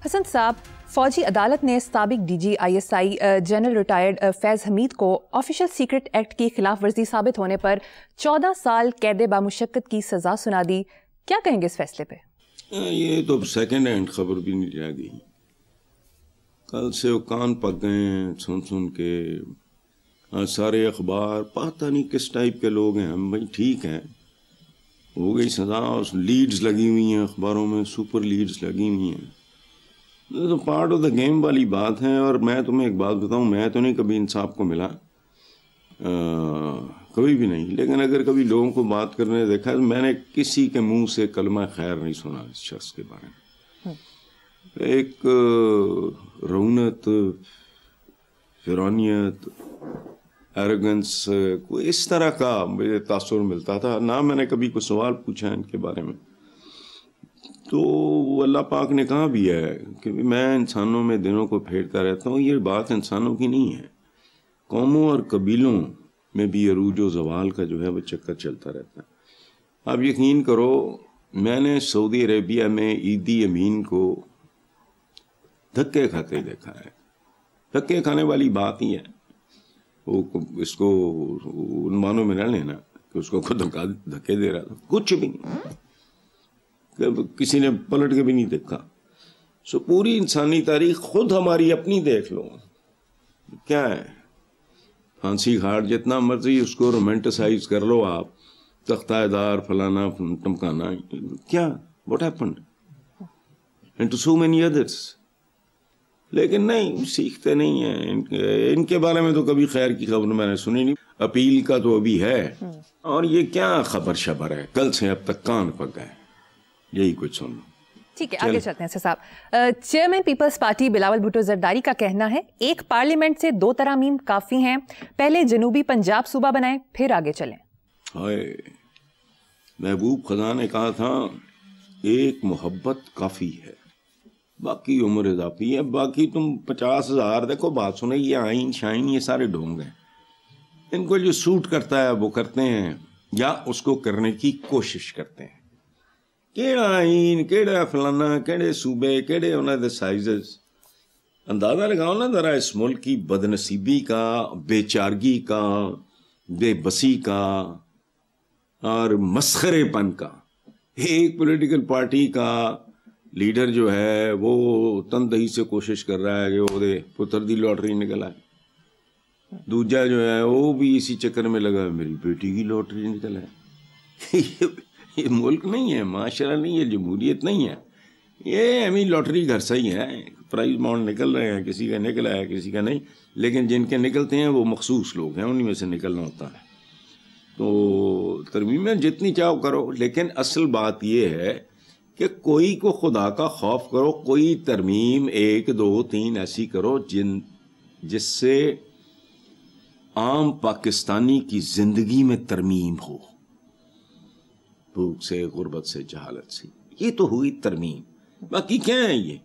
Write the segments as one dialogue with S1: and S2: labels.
S1: حسن صاحب، فوجی عدالت نے سابق D G I S I general retired Faiz Hameed کو آفیشل سیکرٹ ایکٹ کی خلاف ورزی ثابت ہونے پر 14 سال قید بامشقت کی سزا سنا دی. کیا کہیں گے اس فیصلے پہ؟
S2: یہ تو سیکنڈ ہینڈ خبر بھی نہیں رہ گئی. کل سے وہ کان پک گئے ہیں سن کے. سارے اخبار پتہ نہیں کس ٹائپ کے لوگ ہیں. ہم بھائی ٹھیک ہیں، ہو گئی سزا، لیڈز لگی ہوئی ہیں اخباروں میں، سپر لیڈز لگی ہوئی ہیں. تو پارٹ آف دا گیم والی بات ہے. اور میں تمہیں ایک بات بتاؤں، میں تو نہیں کبھی انصاف کو ملا، کبھی بھی نہیں. لیکن اگر کبھی لوگوں کو بات کرنے دیکھا تو میں نے کسی کے منہ سے کلمہ خیر نہیں سنا اس شخص کے بارے میں. ایک رونت، فرونیت، ایروگنس، کوئی اس طرح کا مجھے تاثر ملتا تھا. نہ میں نے کبھی کوئی سوال پوچھا ان کے بارے میں. تو اللہ پاک نے کہا بھی ہے کہ میں انسانوں میں دنوں کو پھیرتا رہتا ہوں. یہ بات انسانوں کی نہیں ہے، قوموں اور قبیلوں میں بھی عروج و زوال کا جو ہے وہ چکر چلتا رہتا ہے. آپ یقین کرو، میں نے سعودی عربیہ میں عیدی امین کو دھکے کھاتے دیکھا ہے. دھکے کھانے والی بات ہی ہے. وہ اس کو ان معنوں میں نہ لینا کہ اس کو خود دھکے دے رہا تھا، کچھ بھی نہیں، کسی نے پلٹ کے بھی نہیں دیکھا. سو پوری انسانی تاریخ خود ہماری اپنی دیکھ لو. کیا ہے پھانسی گھاٹ جتنا مرضی اس کو رومانٹیسائز کر لو آپ، تختہ دار فلانا ٹمکانا، کیا what happened and to so many others. لیکن نہیں، سیکھتے نہیں ہیں. ان کے بارے میں تو کبھی خیر کی خبر میں نے سنی نہیں. اپیل کا تو ابھی ہے، اور یہ کیا خبر شبر ہے، کل سے اب تک کان پک گئے. یہی کچھ سن لو.
S1: ٹھیک ہے، آگے چلتے ہیں صاحب. Chairman Peoples Party Bilawal Bhutto Zardari کا کہنا ہے ایک پارلیمنٹ سے 2 ترامیم کافی ہیں، پہلے جنوبی پنجاب صوبہ بنائیں پھر آگے چلیں. ہائے،
S2: محبوب خدا نے کہا تھا ایک محبت کافی ہے، باقی عمر اضافی ہے. باقی تم 50,000 دیکھو بات سنے، یہ آئین شائن یہ سارے ڈھونگ ہیں. ان کو جو سوٹ کرتا ہے وہ کرتے ہیں، یا اس کو کرنے کی کوشش کرتے ہیں. کیڑا آئین، کیڑا فلانا، کیڑے صوبے، کیڑے انہوں دے سائزز. اندازہ لگاؤ نا ذرا اس ملک کی بدنصیبی کا، بے چارگی کا، بے بسی کا اور مسخرے پن کا. ایک پولیٹیکل پارٹی کا لیڈر جو ہے وہ تندہی سے کوشش کر رہا ہے کہ وہ دے پتر دی لاٹری نکل آئے. دوجا جو ہے وہ بھی اسی چکر میں لگا میری بیٹی کی لاٹری نکل آئے. یہ ملک نہیں ہے، معاشرہ نہیں ہے، جمہوریت نہیں ہے. یہ ہمیں لاٹری گھر سے ہی ہے. پرائز بانڈ نکل رہے ہیں، کسی کا نکلا ہے کسی کا نہیں، لیکن جن کے نکلتے ہیں وہ مخصوص لوگ ہیں، انہی میں سے نکلنا ہوتا ہے. تو ترمیمیں جتنی چاہو کرو، لیکن اصل بات یہ ہے کہ کوئی کو خدا کا خوف کرو. کوئی ترمیم 1 2 3 ایسی کرو جس سے عام پاکستانی کی زندگی میں ترمیم ہو، بھوک سے، غربت سے، جہالت سے. یہ تو ہوئی ترمیم. باقی کیا ہے یہ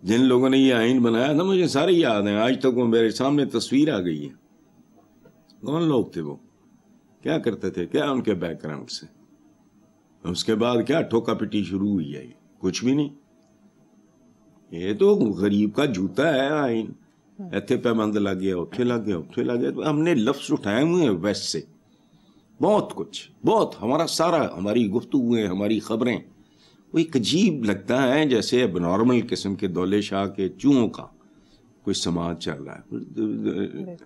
S2: جن لوگوں نے یہ آئین بنایا تھا، مجھے سارے یاد ہیں. آج تک وہ میرے سامنے تصویر آ گئی ہے. کون لوگ تھے وہ، کیا کرتے تھے، کیا ان کے بیک گراؤنڈ سے. اس کے بعد کیا ٹھوکا پٹی شروع ہوئی ہے، کچھ بھی نہیں. یہ تو غریب کا جوتا ہے آئین. ایتھے پیمند لگ گیا، اتھے لگ گیا، اتھے لگ گیا. ہم نے لفظ اٹھائے ہوئے ہیں ویسٹ سے، بہت کچھ، بہت. ہمارا سارا، ہماری گفتگویں، ہماری خبریں، وہ ایک عجیب لگتا ہے جیسے اب نارمل قسم کے دولے شاہ کے چوہوں کا کوئی سماج چل رہا ہے.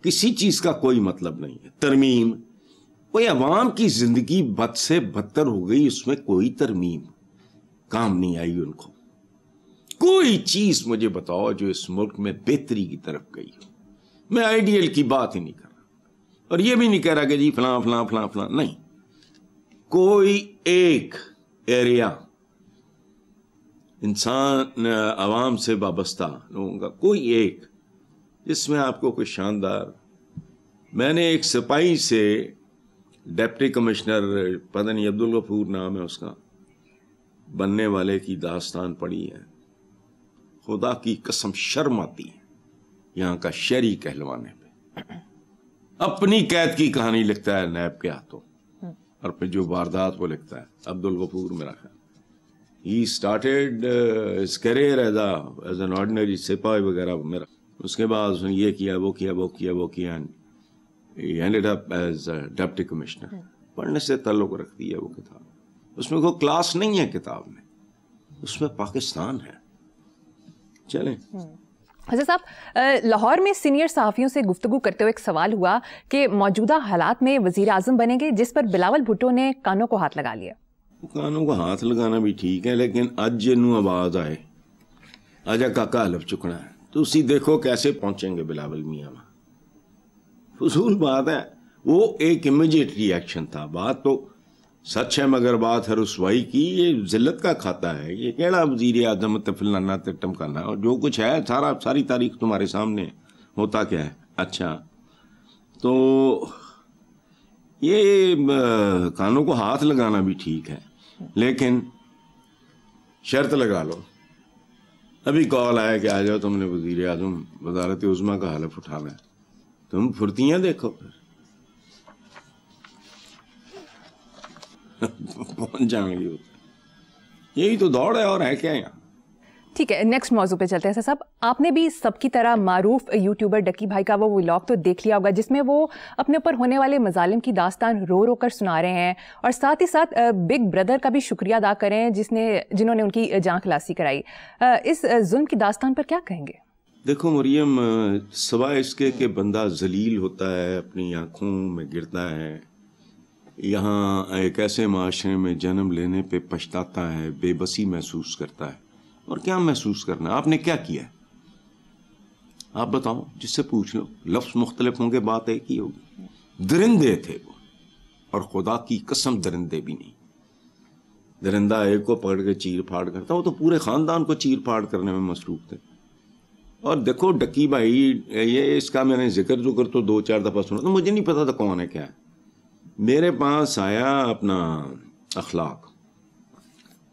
S2: کسی چیز کا کوئی مطلب نہیں ہے. ترمیم، کوئی عوام کی زندگی بد سے بدتر ہو گئی، اس میں کوئی ترمیم کام نہیں آئی ان کو. کوئی چیز مجھے بتاؤ جو اس ملک میں بہتری کی طرف گئی ہو. میں آئیڈیل کی بات ہی نہیں کر رہا، اور یہ بھی نہیں کہہ رہا کہ جی فلاں فلاں فلاں فلاں نہیں. کوئی ایک ایریا انسان عوام سے وابستہ لوگوں کا، کوئی ایک جس میں آپ کو کوئی شاندار. میں نے ایک سپاہی سے ڈپٹی کمشنر، پتہ نہیں عبدالغفور نام ہے اس کا، بننے والے کی داستان پڑھی ہے. خدا کی قسم شرم آتی ہے یہاں کا شہری کہلوانے پہ. اپنی قید کی کہانی لکھتا ہے نیب کے ہاتھوں، اور پھر جو واردات وہ لکھتا ہے عبدالغفور میرا خیال. He started his career as an ordinary سپاہی وغیرہ میرا. اس کے بعد اس نے یہ کیا وہ کیا and he ended up as deputy commissioner. پڑھنے سے تعلق رکھتی ہے وہ کتاب. اس میں کوئی کلاس نہیں ہے کتاب میں, اس میں پاکستان ہے. چلیں.
S1: حضرت صاحب, لاہور میں سینئر صحافیوں سے گفتگو کرتے ہوئے ایک سوال ہوا کہ موجودہ حالات میں وزیر اعظم بنیں گے, جس پر بلاول بھٹو نے کانوں کو ہاتھ لگا لیا.
S2: کانوں کو ہاتھ لگانا بھی ٹھیک ہے, لیکن اج جنوں آواز آئے آجا کاکا حلف چکنا ہے تو اسی دیکھو کیسے پہنچیں گے بلاول میاں. فضول بات ہے, وہ ایک امیجیٹ ری ایکشن تھا. بات تو سچ ہے مگر بات ہے رسوائی کی. یہ ذلت کا کھاتا ہے. یہ کیڑا وزیر اعظم فلانا ٹمکانا, اور جو کچھ ہے ساری تاریخ تمہارے سامنے. ہوتا کیا ہے؟ اچھا تو یہ کانوں کو ہاتھ لگانا بھی ٹھیک ہے, لیکن شرط لگا لو. ابھی کال آیا کہ آ جاؤ تم نے وزیر اعظم وزارت عظمیٰ کا حلف اٹھانا ہے. تم پھرتیاں دیکھو پھر پہنچ جائیں گے. یہی تو دوڑ ہے, اور ہے کیا یہاں.
S1: ٹھیک ہے, نیکسٹ موضوع پہ چلتے ہیں. صاحب, آپ نے بھی سب کی طرح معروف یوٹیوبر ڈکی بھائی کا وہ ولاگ تو دیکھ لیا ہوگا, جس میں وہ اپنے اوپر ہونے والے مظالم کی داستان رو رو کر سنا رہے ہیں, اور ساتھ ہی ساتھ بگ بردر کا بھی شکریہ ادا کریں جنہوں نے ان کی جان خلاصی کرائی. اس ظلم کی داستان پر کیا کہیں گے؟
S2: دیکھو مریم, سوائے اس کے کہ بندہ ذلیل ہوتا ہے, اپنی آنکھوں میں گرتا ہے, یہاں ایک ایسے معاشرے میں جنم لینے پہ پچھتاتا ہے, بے بسی محسوس کرتا ہے. اور کیا محسوس کرنا, آپ نے کیا کیا ہے آپ بتاؤ, جس سے پوچھ لو. لفظ مختلف ہوں گے, بات ایک ہی ہوگی. درندے تھے وہ, اور خدا کی قسم درندے بھی نہیں. درندہ ایک کو پکڑ کے چیر پھاڑ کرتا, وہ تو پورے خاندان کو چیر پھاڑ کرنے میں مصروف تھے. اور دیکھو ڈکی بھائی, یہ اس کا میں نے ذکر تو 2-4 دفعہ سنا, تو مجھے نہیں پتا تھا کون ہے کیا ہے. میرے پاس آیا اپنا اخلاق,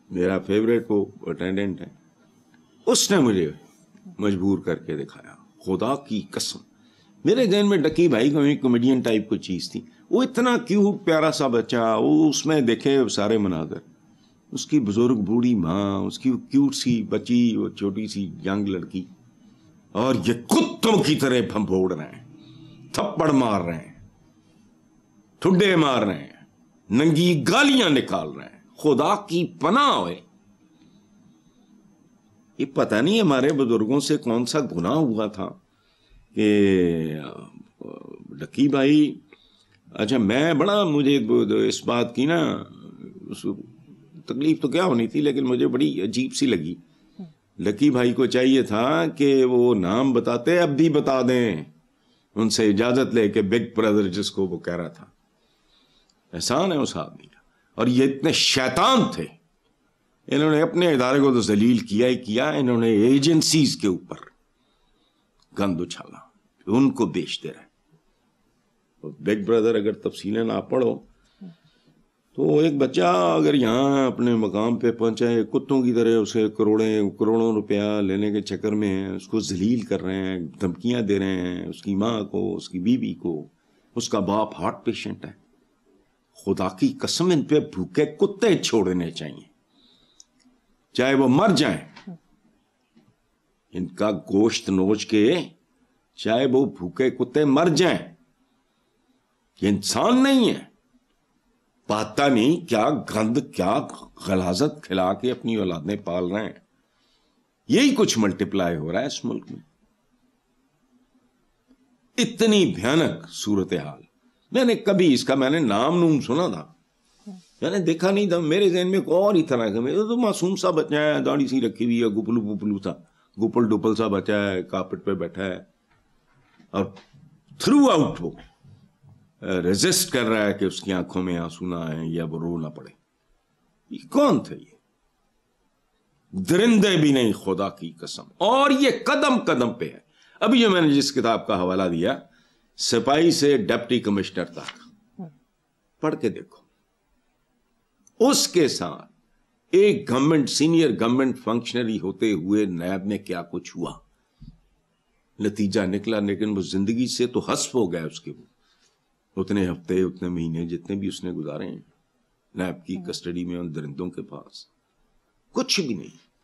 S2: میرا فیوریٹ وہ اٹینڈنٹ ہے, اس نے مجھے مجبور کر کے دکھایا. خدا کی قسم میرے ذہن میں ڈکی بھائی کو ایک کامیڈین ٹائپ کو چیز تھی. وہ اتنا کیوٹ پیارا سا بچہ, وہ اس میں دیکھے سارے مناظر, اس کی بزرگ بوڑھی ماں, اس کی کیوٹ سی بچی, وہ چھوٹی سی ینگ لڑکی, اور یہ کتوں کی طرح پھمپھوڑ رہے ہیں, تھپڑ مار رہے ہیں, ٹھڈے مار رہے ہیں, ننگی گالیاں نکال رہے ہیں. خدا کی پناہ ہوئے. یہ پتہ نہیں ہمارے بزرگوں سے کون سا گناہ ہوا تھا کہ ڈکی بھائی. اچھا میں بڑا, مجھے اس بات کی نا تکلیف تو کیا ہونی تھی, لیکن مجھے بڑی عجیب سی لگی. لکی بھائی کو چاہیے تھا کہ وہ نام بتاتے, اب بھی بتا دیں, ان سے اجازت لے کے بگ برادر جس کو وہ کہہ رہا تھا. احسان ہے اس آدمی کا. اور یہ اتنے شیطان تھے, انہوں نے اپنے ادارے کو تو ذلیل کیا ہی کیا, انہوں نے ایجنسیز کے اوپر گند اچھالا, ان کو بیچتے رہے. بگ برادر اگر تفصیلیں نہ پڑھو تو ایک بچہ اگر یہاں اپنے مقام پہ پہنچا ہے, کتوں کی طرح اسے کروڑوں روپیہ لینے کے چکر میں ہیں, اس کو ذلیل کر رہے ہیں, دھمکیاں دے رہے ہیں, اس کی ماں کو, اس کی بیوی کو. اس کا باپ ہارٹ پیشنٹ ہے. خدا کی قسم ان پہ بھوکے کتے چھوڑنے چاہیے, چاہے وہ مر جائیں, ان کا گوشت نوچ کے, چاہے وہ بھوکے کتے مر جائیں. یہ انسان نہیں ہے. پاتا نہیں کیا گند, کیا غلاظت کھلا کے اپنی اولادیں پال رہے ہیں. یہی کچھ ملٹیپلائی ہو رہا ہے اس ملک میں. اتنی بھیانک صورتحال. میں نے کبھی اس کا میں نے نام سنا تھا, میں نے دیکھا نہیں تھا. میرے ذہن میں اور ہی طرح کا, میرا تو معصوم سا بچہ ہے, داڑھی سی رکھی ہوئی ہے, گپلو سا, گپل ڈپل سا بچہ ہے, کارپٹ پہ بیٹھا ہے, اور تھرو آؤٹ وہ ریزسٹ کر رہا ہے کہ اس کی آنکھوں میں آنسو نہ آئے یا وہ رو نہ پڑے. یہ کون تھے؟ یہ درندے بھی نہیں, خدا کی قسم. اور یہ قدم قدم پہ ہے. ابھی جو میں نے جس کتاب کا حوالہ دیا, سپاہی سے ڈپٹی کمشنر تک, پڑھ کے دیکھو. اس کے ساتھ ایک گورنمنٹ, سینئر گورنمنٹ فنکشنری ہوتے ہوئے نیب میں کیا کچھ ہوا, نتیجہ نکلا. لیکن وہ زندگی سے تو حذف ہو گیا اس کے. وہ اتنے ہفتے, اتنے مہینے جتنے بھی اس نے گزارے ہیں نیب کی کسٹڈی میں ان درندوں کے پاس, کچھ بھی نہیں.